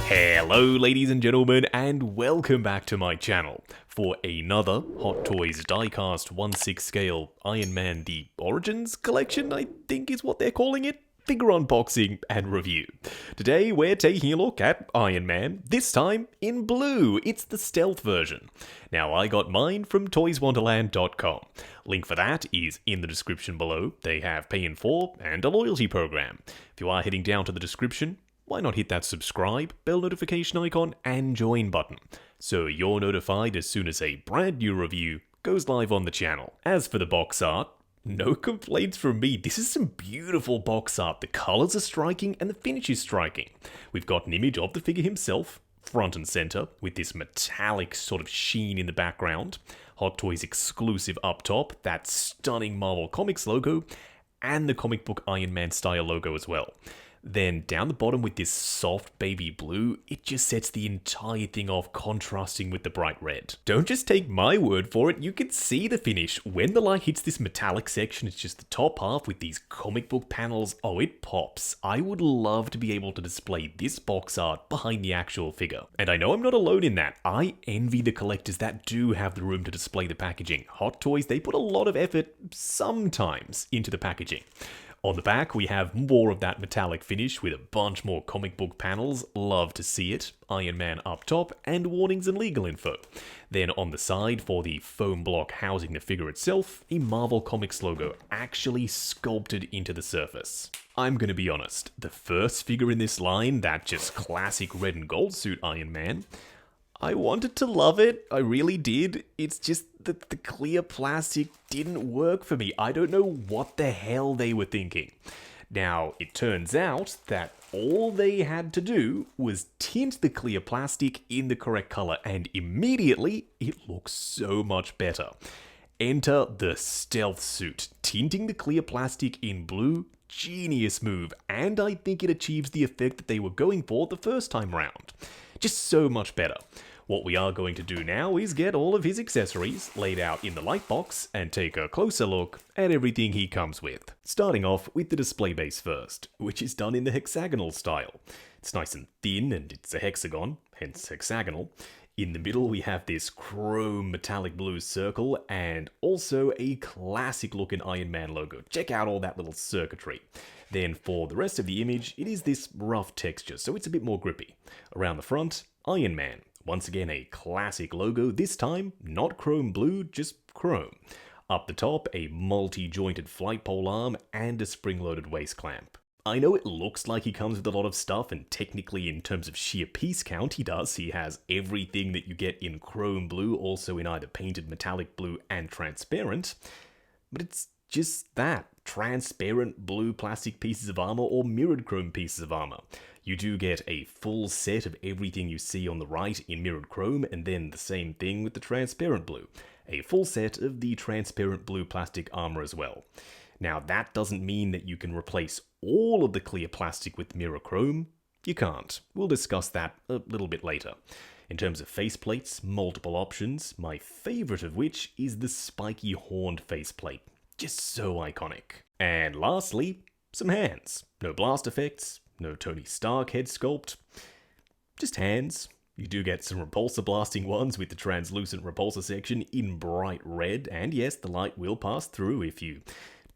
Hello ladies and gentlemen, and welcome back to my channel for another Hot Toys Diecast 1/6 scale Iron Man The Origins collection, I think is what they're calling it, figure unboxing and review. Today we're taking a look at Iron Man, this time in blue. It's the stealth version. Now I got mine from toyswonderland.com. Link for that is in the description below. They have pay in 4 and a loyalty program. If you are heading down to the description, why not hit that subscribe, bell notification icon, and join button, so you're notified as soon as a brand new review goes live on the channel. As for the box art, no complaints from me. This is some beautiful box art. The colours are striking and the finish is striking. We've got an image of the figure himself, front and centre, with this metallic sort of sheen in the background. Hot Toys exclusive up top, that stunning Marvel Comics logo, and the comic book Iron Man style logo as well. Then down the bottom with this soft baby blue, it just sets the entire thing off, contrasting with the bright red. Don't just take my word for it, you can see the finish. When the light hits this metallic section, it's just the top half with these comic book panels. Oh, it pops. I would love to be able to display this box art behind the actual figure. And I know I'm not alone in that. I envy the collectors that do have the room to display the packaging. Hot Toys, they put a lot of effort, sometimes, into the packaging. On the back, we have more of that metallic finish with a bunch more comic book panels. Love to see it. Iron Man up top, and warnings and legal info. Then on the side, for the foam block housing the figure itself, a Marvel Comics logo actually sculpted into the surface. I'm gonna be honest, the first figure in this line, that just classic red and gold suit Iron Man, I wanted to love it, I really did. It's just that the clear plastic didn't work for me. I don't know what the hell they were thinking. Now, it turns out that all they had to do was tint the clear plastic in the correct color, and immediately it looks so much better. Enter the stealth suit. Tinting the clear plastic in blue, genius move, and I think it achieves the effect that they were going for the first time round. Just so much better. What we are going to do now is get all of his accessories laid out in the light box and take a closer look at everything he comes with. Starting off with the display base first, which is done in the hexagonal style. It's nice and thin and it's a hexagon, hence hexagonal. In the middle we have this chrome metallic blue circle and also a classic looking Iron Man logo. Check out all that little circuitry. Then for the rest of the image, it is this rough texture, so it's a bit more grippy. Around the front, Iron Man. Once again, a classic logo, this time not chrome blue, just chrome. Up the top, a multi-jointed flight pole arm and a spring-loaded waist clamp. I know it looks like he comes with a lot of stuff, and technically in terms of sheer piece count, he does. He has everything that you get in chrome blue, also in either painted metallic blue and transparent. But it's just that, transparent blue plastic pieces of armor or mirrored chrome pieces of armor. You do get a full set of everything you see on the right in mirrored chrome, and then the same thing with the transparent blue. A full set of the transparent blue plastic armor as well. Now that doesn't mean that you can replace all of the clear plastic with mirror chrome. You can't. We'll discuss that a little bit later. In terms of faceplates, multiple options, my favorite of which is the spiky horned faceplate. Just so iconic. And lastly, some hands. No blast effects, no Tony Stark head sculpt, just hands. You do get some repulsor blasting ones with the translucent repulsor section in bright red, and yes, the light will pass through if you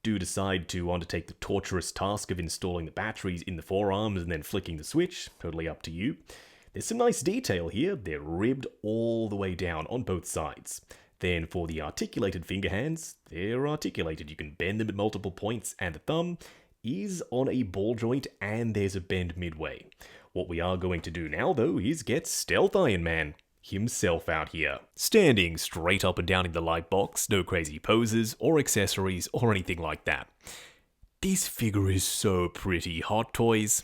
do decide to undertake the torturous task of installing the batteries in the forearms and then flicking the switch. Totally up to you. There's some nice detail here. They're ribbed all the way down on both sides. Then for the articulated finger hands, they're articulated. You can bend them at multiple points, and the thumb is on a ball joint and there's a bend midway. What we are going to do now though is get Stealth Iron Man himself out here. Standing straight up and down in the light box, no crazy poses or accessories or anything like that. This figure is so pretty, Hot Toys.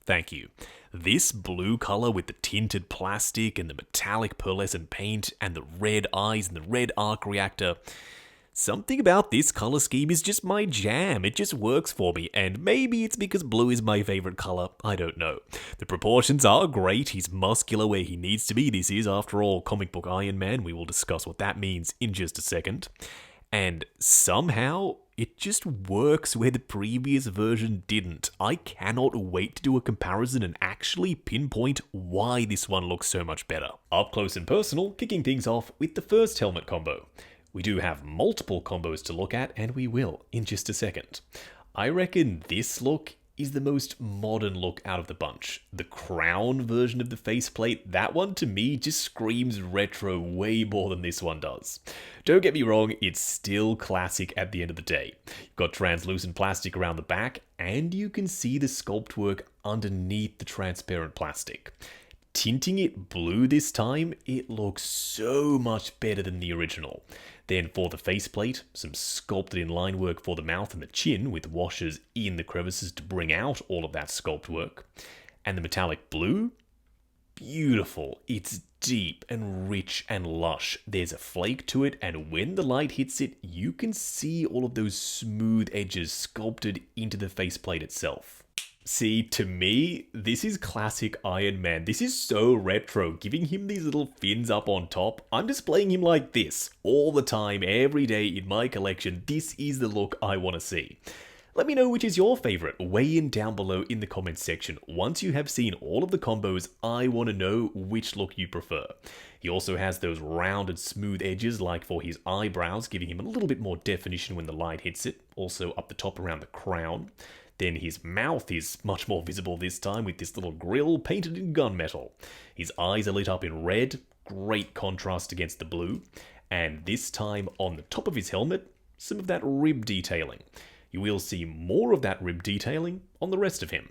Thank you. This blue color with the tinted plastic and the metallic pearlescent paint and the red eyes and the red arc reactor. Something about this color scheme is just my jam. It just works for me, and maybe it's because blue is my favorite color. I don't know. The proportions are great. He's muscular where he needs to be. This is, after all, comic book Iron Man. We will discuss what that means in just a second. And somehow, it just works where the previous version didn't. I cannot wait to do a comparison and actually pinpoint why this one looks so much better. Up close and personal, kicking things off with the first helmet combo. We do have multiple combos to look at, and we will in just a second. I reckon this look is the most modern look out of the bunch. The crown version of the faceplate, that one to me just screams retro way more than this one does. Don't get me wrong, it's still classic at the end of the day. You've got translucent plastic around the back, and you can see the sculpt work underneath the transparent plastic. Tinting it blue this time, it looks so much better than the original. Then for the faceplate, some sculpted in line work for the mouth and the chin with washers in the crevices to bring out all of that sculpt work. And the metallic blue, beautiful. It's deep and rich and lush. There's a flake to it, and when the light hits it, you can see all of those smooth edges sculpted into the faceplate itself. See, to me, this is classic Iron Man. This is so retro, giving him these little fins up on top. I'm displaying him like this all the time, every day in my collection. This is the look I want to see. Let me know which is your favorite. Weigh in down below in the comments section. Once you have seen all of the combos, I want to know which look you prefer. He also has those rounded smooth edges like for his eyebrows, giving him a little bit more definition when the light hits it. Also up the top around the crown. Then his mouth is much more visible this time with this little grill painted in gunmetal. His eyes are lit up in red, great contrast against the blue. And this time on the top of his helmet, some of that rib detailing. You will see more of that rib detailing on the rest of him.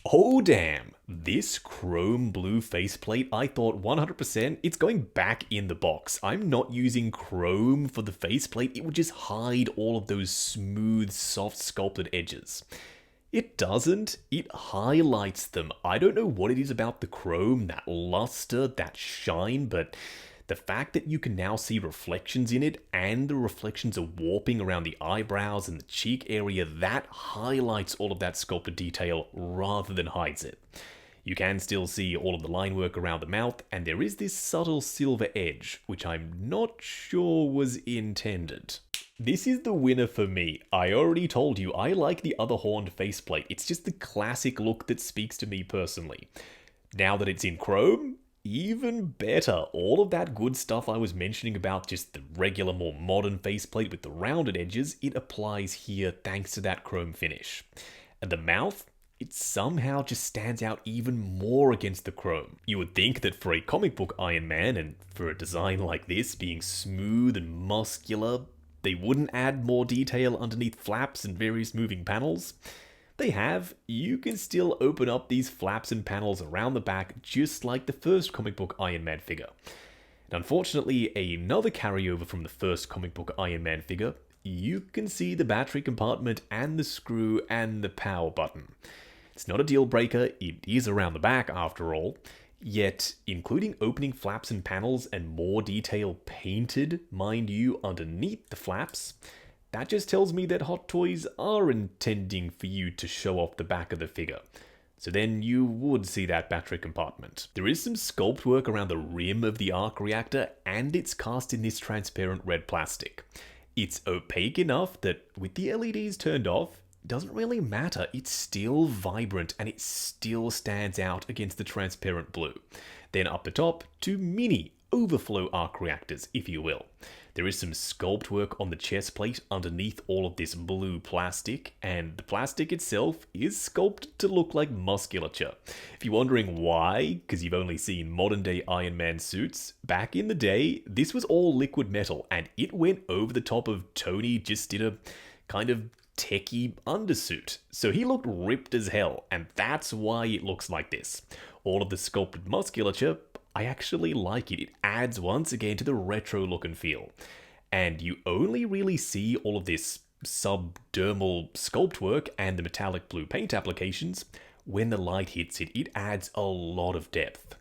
Oh damn, this chrome blue faceplate, I thought 100% it's going back in the box. I'm not using chrome for the faceplate, it would just hide all of those smooth, soft sculpted edges. It doesn't, it highlights them. I don't know what it is about the chrome, that luster, that shine, but the fact that you can now see reflections in it and the reflections are warping around the eyebrows and the cheek area, that highlights all of that sculpted detail rather than hides it. You can still see all of the line work around the mouth, and there is this subtle silver edge, which I'm not sure was intended. This is the winner for me. I already told you I like the other horned faceplate. It's just the classic look that speaks to me personally. Now that it's in chrome, even better. All of that good stuff I was mentioning about just the regular, more modern faceplate with the rounded edges, it applies here thanks to that chrome finish. And the mouth, it somehow just stands out even more against the chrome. You would think that for a comic book Iron Man, and for a design like this being smooth and muscular, they wouldn't add more detail underneath flaps and various moving panels. They have. You can still open up these flaps and panels around the back just like the first comic book Iron Man figure. And unfortunately, another carryover from the first comic book Iron Man figure, you can see the battery compartment and the screw and the power button. It's not a deal breaker, it is around the back after all, yet including opening flaps and panels and more detail painted, mind you, underneath the flaps, that just tells me that Hot Toys are intending for you to show off the back of the figure. So then you would see that battery compartment. There is some sculpt work around the rim of the arc reactor, and it's cast in this transparent red plastic. It's opaque enough that with the LEDs turned off, it doesn't really matter. It's still vibrant and it still stands out against the transparent blue. Then up the top, two mini overflow arc reactors, if you will. There is some sculpt work on the chest plate underneath all of this blue plastic, and the plastic itself is sculpted to look like musculature. If you're wondering why, because you've only seen modern day Iron Man suits, back in the day, this was all liquid metal, and it went over the top of Tony just did a kind of techie undersuit. So he looked ripped as hell, and that's why it looks like this. All of the sculpted musculature, I actually like it. It adds once again to the retro look and feel. And you only really see all of this subdermal sculpt work and the metallic blue paint applications when the light hits it. It adds a lot of depth.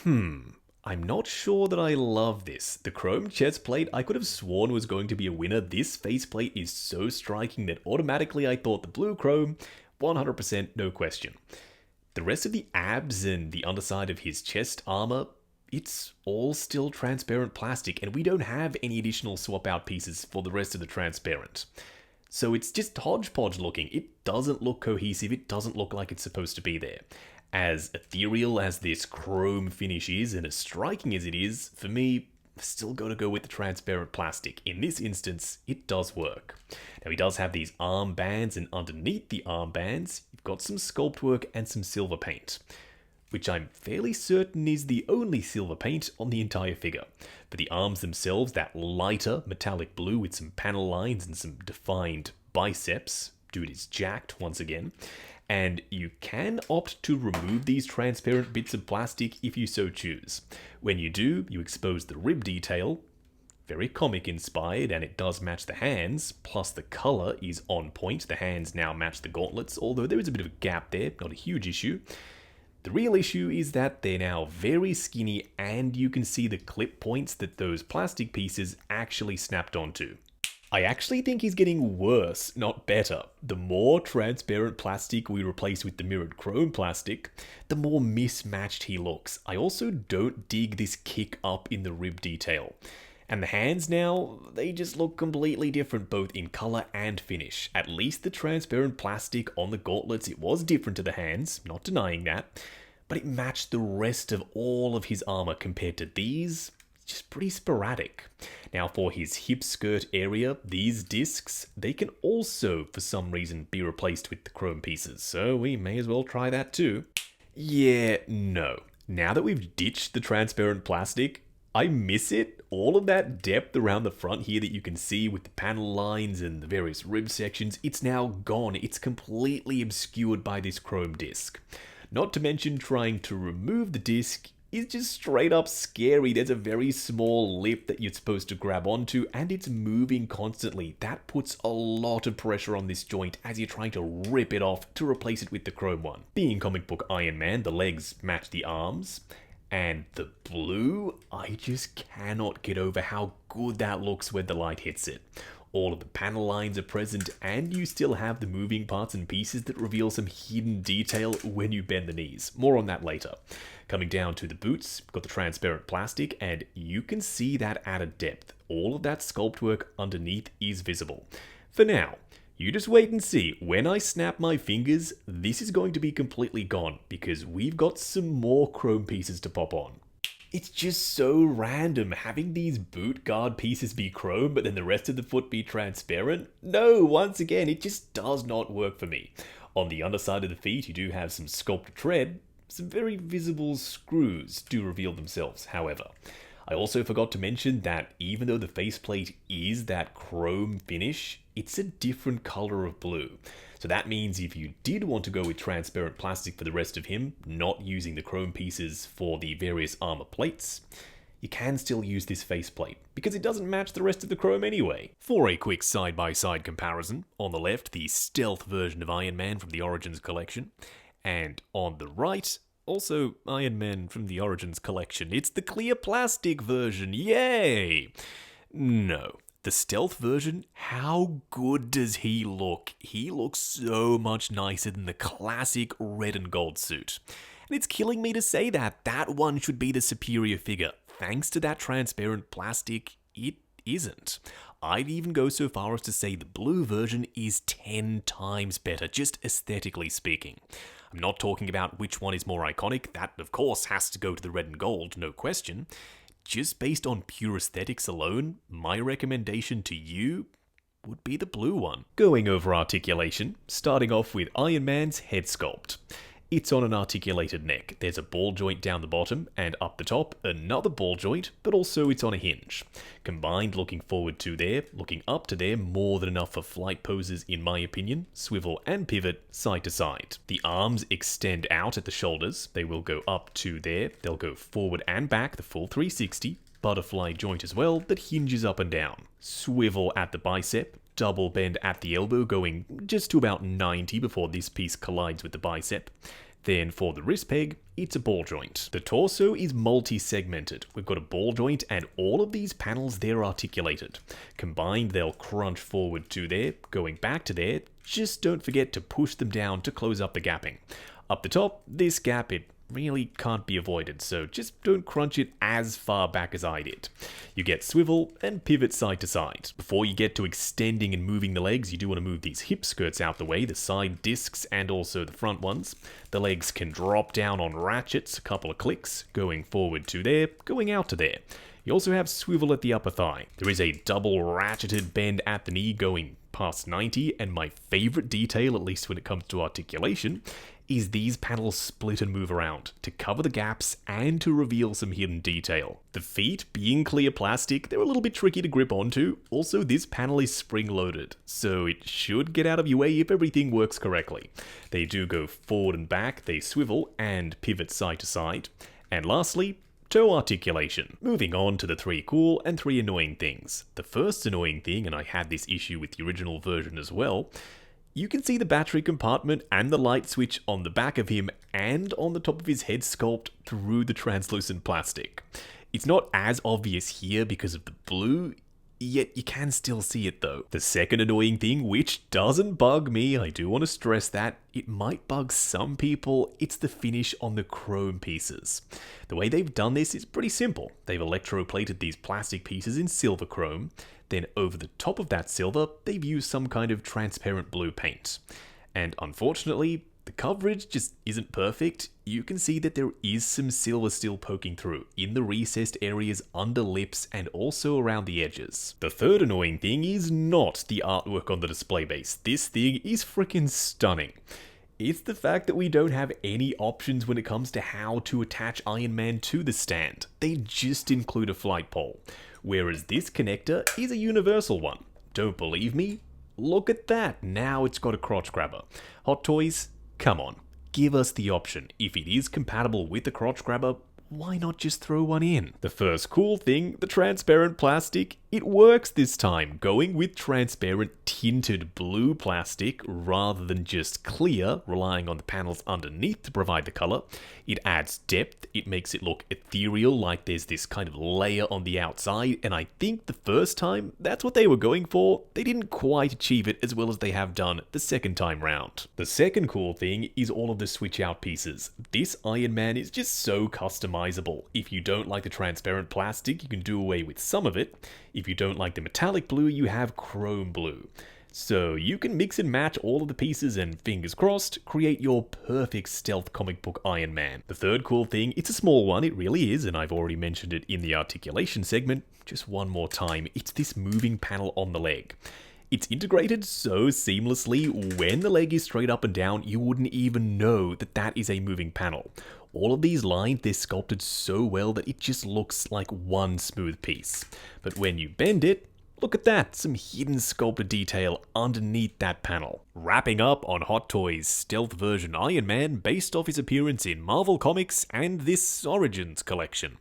I'm not sure that I love this. The chrome chest plate I could have sworn was going to be a winner. This faceplate is so striking that automatically I thought the blue chrome, 100% no question. The rest of the abs and the underside of his chest armor, it's all still transparent plastic, and we don't have any additional swap out pieces for the rest of the transparent. So it's just hodgepodge looking. It doesn't look cohesive, it doesn't look like it's supposed to be there. As ethereal as this chrome finish is, and as striking as it is, for me, I've still got to go with the transparent plastic. In this instance, it does work. Now, he does have these arm bands, and underneath the arm bands, you've got some sculpt work and some silver paint, which I'm fairly certain is the only silver paint on the entire figure. For the arms themselves, that lighter metallic blue with some panel lines and some defined biceps. Dude is jacked once again. And you can opt to remove these transparent bits of plastic if you so choose. When you do, you expose the rib detail, very comic inspired, and it does match the hands, plus the color is on point. The hands now match the gauntlets, although there is a bit of a gap there, not a huge issue. The real issue is that they're now very skinny, and you can see the clip points that those plastic pieces actually snapped onto. I actually think he's getting worse, not better. The more transparent plastic we replace with the mirrored chrome plastic, the more mismatched he looks. I also don't dig this kick up in the rib detail. And the hands now, they just look completely different both in color and finish. At least the transparent plastic on the gauntlets, it was different to the hands, not denying that. But it matched the rest of all of his armor compared to these. Just pretty sporadic. Now for his hip skirt area, these discs, they can also for some reason be replaced with the chrome pieces, so we may as well try that too. Yeah, no. Now that we've ditched the transparent plastic, I miss it. All of that depth around the front here that you can see with the panel lines and the various rib sections, it's now gone. It's completely obscured by this chrome disc. Not to mention trying to remove the disc is just straight up scary. There's a very small lip that you're supposed to grab onto, and it's moving constantly. That puts a lot of pressure on this joint as you're trying to rip it off to replace it with the chrome one. Being comic book Iron Man, the legs match the arms, and the blue, I just cannot get over how good that looks when the light hits it. All of the panel lines are present, and you still have the moving parts and pieces that reveal some hidden detail when you bend the knees. More on that later. Coming down to the boots, got the transparent plastic, and you can see that added depth. All of that sculpt work underneath is visible. For now, you just wait and see. When I snap my fingers, this is going to be completely gone, because we've got some more chrome pieces to pop on. It's just so random having these boot guard pieces be chrome, but then the rest of the foot be transparent. No, once again, it just does not work for me. On the underside of the feet, you do have some sculpted tread. Some very visible screws do reveal themselves, however. I also forgot to mention that even though the faceplate is that chrome finish, it's a different color of blue. So that means if you did want to go with transparent plastic for the rest of him, not using the chrome pieces for the various armor plates, you can still use this faceplate, because it doesn't match the rest of the chrome anyway. For a quick side-by-side comparison, on the left, the stealth version of Iron Man from the Origins collection, and on the right, also Iron Man from the Origins collection. It's the clear plastic version, yay! No. The stealth version, how good does he look? He looks so much nicer than the classic red and gold suit. And it's killing me to say that. That one should be the superior figure. Thanks to that transparent plastic, it isn't. I'd even go so far as to say the blue version is 10 times better, just aesthetically speaking. I'm not talking about which one is more iconic. That, of course, has to go to the red and gold, no question. Just based on pure aesthetics alone, my recommendation to you would be the blue one. Going over articulation, starting off with Iron Man's head sculpt. It's on an articulated neck. There's a ball joint down the bottom, and up the top, another ball joint, but also it's on a hinge. Combined, looking forward to there, looking up to there, more than enough for flight poses in my opinion, swivel and pivot side to side. The arms extend out at the shoulders, they will go up to there, they'll go forward and back, the full 360, butterfly joint as well, that hinges up and down. Swivel at the bicep, double bend at the elbow going just to about 90 before this piece collides with the bicep. Then for the wrist peg, it's a ball joint. The torso is multi-segmented. We've got a ball joint and all of these panels, they're articulated. Combined, they'll crunch forward to there, going back to there. Just don't forget to push them down to close up the gapping. Up the top, this gap, it really can't be avoided, so just don't crunch it as far back as I did. You get swivel and pivot side to side. Before you get to extending and moving the legs, you do want to move these hip skirts out the way, the side discs and also the front ones. The legs can drop down on ratchets, a couple of clicks, going forward to there, going out to there. You also have swivel at the upper thigh. There is a double ratcheted bend at the knee going past 90, and my favorite detail, at least when it comes to articulation, is these panels split and move around to cover the gaps and to reveal some hidden detail. The feet, being clear plastic, they're a little bit tricky to grip onto. Also, this panel is spring-loaded, so it should get out of your way if everything works correctly. They do go forward and back, they swivel and pivot side to side. And lastly, toe articulation. Moving on to the 3 cool and 3 annoying things. The first annoying thing, and I had this issue with the original version as well, you can see the battery compartment and the light switch on the back of him and on the top of his head sculpt through the translucent plastic. It's not as obvious here because of the blue, yet you can still see it though. The second annoying thing, which doesn't bug me, I do want to stress that, it might bug some people, it's the finish on the chrome pieces. The way they've done this is pretty simple. They've electroplated these plastic pieces in silver chrome, then over the top of that silver, they've used some kind of transparent blue paint. And unfortunately, the coverage just isn't perfect. You can see that there is some silver still poking through in the recessed areas under lips and also around the edges. The third annoying thing is not the artwork on the display base. This thing is freaking stunning. It's the fact that we don't have any options when it comes to how to attach Iron Man to the stand. They just include a flight pole, whereas this connector is a universal one. Don't believe me? Look at that, now it's got a crotch grabber. Hot Toys, come on, give us the option. If it is compatible with the crotch grabber, why not just throw one in? The first cool thing, the transparent plastic, it works this time, going with transparent tinted blue plastic rather than just clear, relying on the panels underneath to provide the color. It adds depth, it makes it look ethereal, like there's this kind of layer on the outside, and I think the first time, that's what they were going for. They didn't quite achieve it as well as they have done the second time round. The second cool thing is all of the switch out pieces. This Iron Man is just so customizable. If you don't like the transparent plastic, you can do away with some of it. If you don't like the metallic blue, you have chrome blue. So you can mix and match all of the pieces and, fingers crossed, create your perfect stealth comic book Iron Man. The third cool thing, it's a small one, it really is, and I've already mentioned it in the articulation segment, just one more time, it's this moving panel on the leg. It's integrated so seamlessly, when the leg is straight up and down, you wouldn't even know that that is a moving panel. All of these lines, they're sculpted so well that it just looks like one smooth piece. But when you bend it, look at that, some hidden sculpted detail underneath that panel. Wrapping up on Hot Toys' stealth version Iron Man based off his appearance in Marvel Comics and this Origins collection.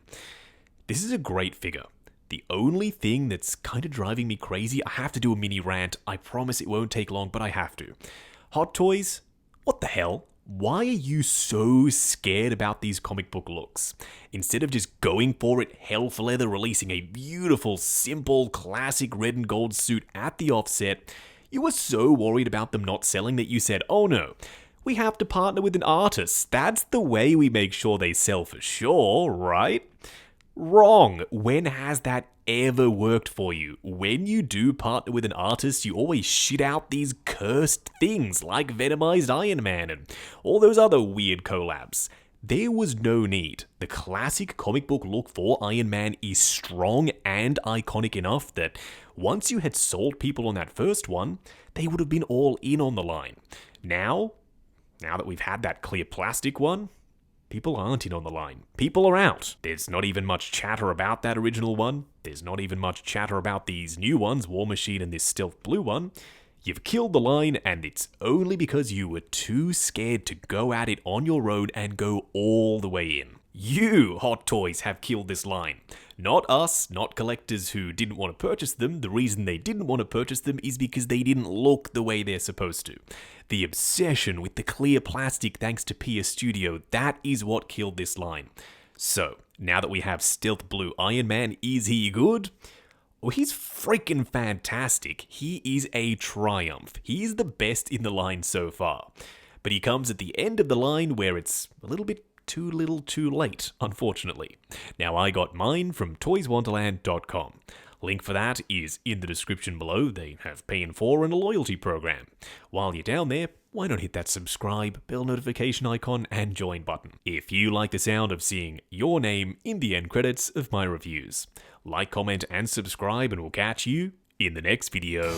This is a great figure. The only thing that's kind of driving me crazy, I have to do a mini rant, I promise it won't take long, but I have to. Hot Toys, what the hell? Why are you so scared about these comic book looks? Instead of just going for it hell for leather, releasing a beautiful, simple, classic red and gold suit at the offset, you were so worried about them not selling that you said, oh no, we have to partner with an artist. That's the way we make sure they sell for sure, right? Wrong. When has that ever worked for you? When you do partner with an artist, you always shit out these cursed things like Venomized Iron Man and all those other weird collabs. There was no need. The classic comic book look for Iron Man is strong and iconic enough that once you had sold people on that first one, they would have been all in on the line. Now that we've had that clear plastic one, people aren't in on the line. People are out. There's not even much chatter about that original one. There's not even much chatter about these new ones, War Machine and this stealth blue one. You've killed the line, and it's only because you were too scared to go at it on your own and go all the way in. You, Hot Toys, have killed this line. Not us, not collectors who didn't want to purchase them. The reason they didn't want to purchase them is because they didn't look the way they're supposed to. The obsession with the clear plastic thanks to PS Studio, that is what killed this line. So, now that we have Stealth Blue Iron Man, is he good? Well, he's freaking fantastic. He is a triumph. He's the best in the line so far. But he comes at the end of the line where it's a little bit too little too late, unfortunately. Now, I got mine from toyswonderland.com. Link for that is in the description below. They have Pay in 4 and a loyalty program. While you're down there, why not hit that subscribe, bell notification icon, and join button if you like the sound of seeing your name in the end credits of my reviews. Like, comment, and subscribe, and we'll catch you in the next video.